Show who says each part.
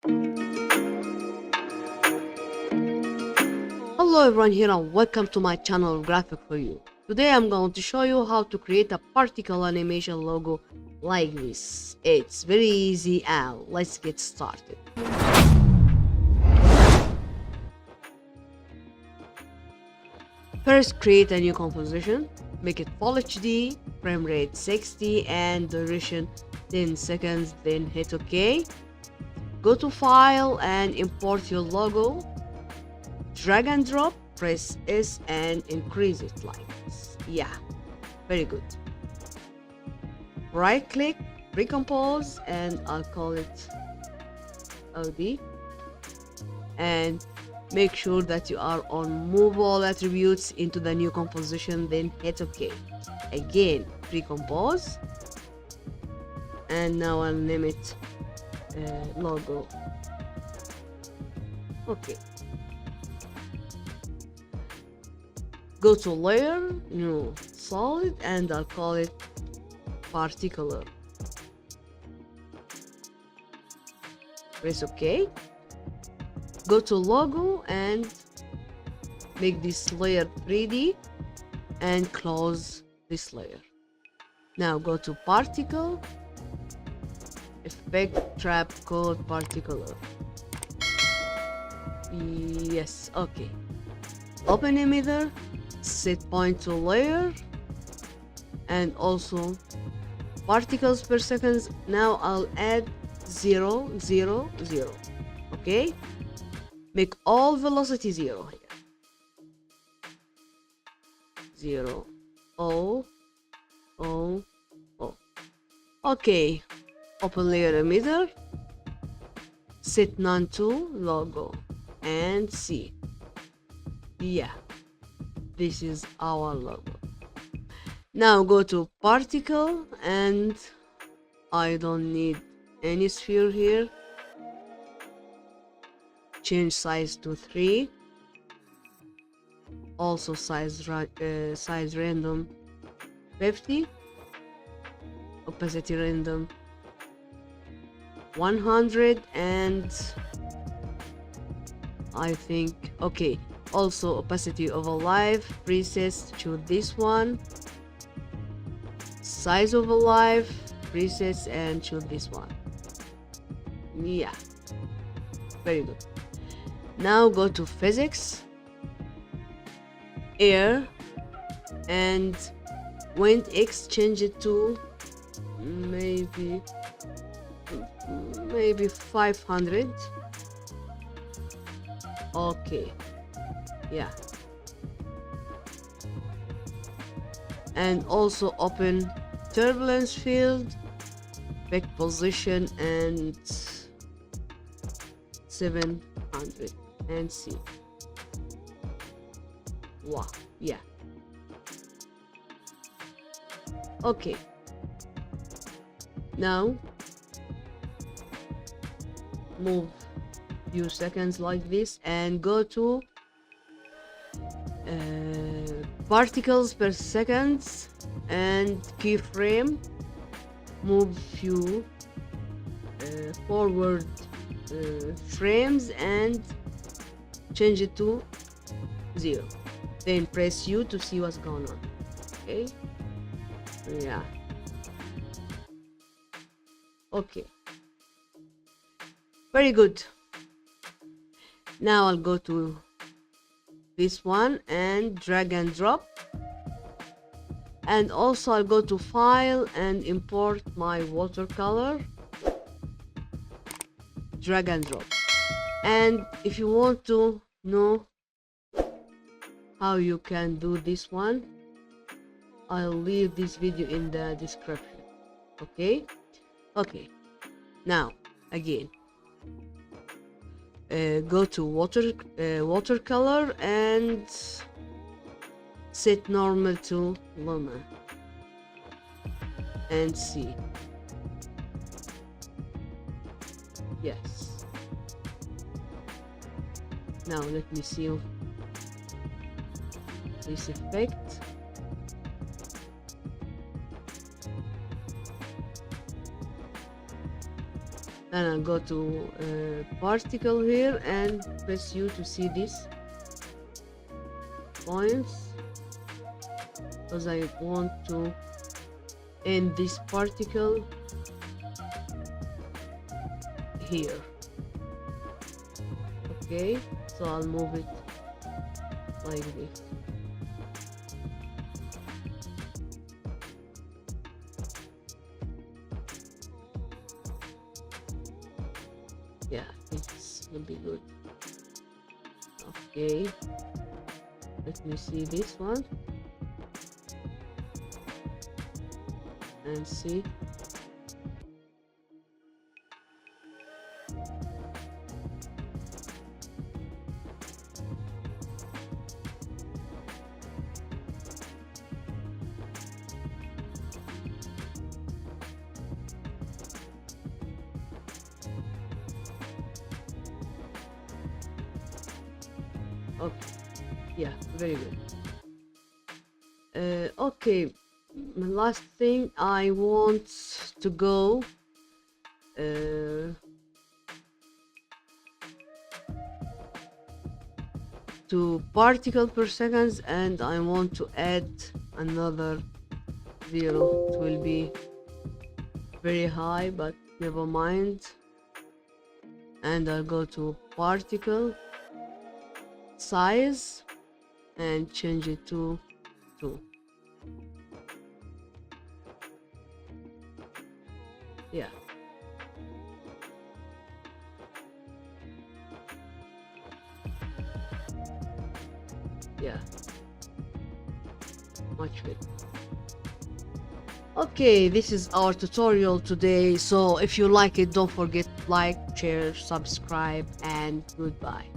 Speaker 1: Hello everyone here and welcome to my channel Graphic for You. Today I'm going to show you how to create a particle animation logo like this. It's very easy and let's get started. First create a new composition, make it Full HD, frame rate 60 and duration 10 seconds, then hit OK. Go to file and import your logo. Drag and drop, press S and increase it like this. Yeah, very good. Right click, recompose, and I'll call it OD. And make sure that you are on move all attributes into the new composition, then hit OK. Again, recompose. And now I'll name it logo. Okay. Go to layer, new solid, and I'll call it particular. Press OK. Go to logo and make this layer 3D and close this layer. Now go to particle, effect, Trapcode Particular. Yes, okay. Open emitter, set point to layer, and also particles per second. Now I'll add 0, 0, 0. Okay, make all velocity 0 here. 0, O, O, O. Okay, open layer emitter, set none to logo, and see. Yeah, this is our logo. Now go to particle, and I don't need any sphere here. Change size to 3. Also size random 50. Opacity random 100, and I think okay. Also opacity of a live presets, choose this one. Size of a live presets and choose this one. Yeah, very good. Now go to physics, air, and wind X, change it to maybe 500. Okay, yeah. And also open turbulence field, pick position and 700 and see. Wow, yeah. Okay, now move few seconds like this and go to particles per second and keyframe, move few forward frames and change it to 0, then press U to see what's going on. Okay, yeah, okay, very good. Now I'll go to this one and drag and drop, and also I'll go to file and import my watercolor, drag and drop. And if you want to know how you can do this one, I'll leave this video in the description. Okay, now again, go to watercolor and set normal to Luma and see. Yes. Now let me see this effect. Then I'll go to particle here and press U to see these points, because I want to end this particle here. Okay, so I'll move it like this. Yeah, it's gonna be good. Okay, let me see this one and see. Okay, yeah, very good. Okay, last thing, I want to go to particle per seconds, and I want to add another 0. It will be very high, but never mind. And I'll go to particle size and change it to 2. Yeah. Yeah. Much good. Okay, this is our tutorial today. So if you like it, don't forget to like, share, subscribe, and goodbye.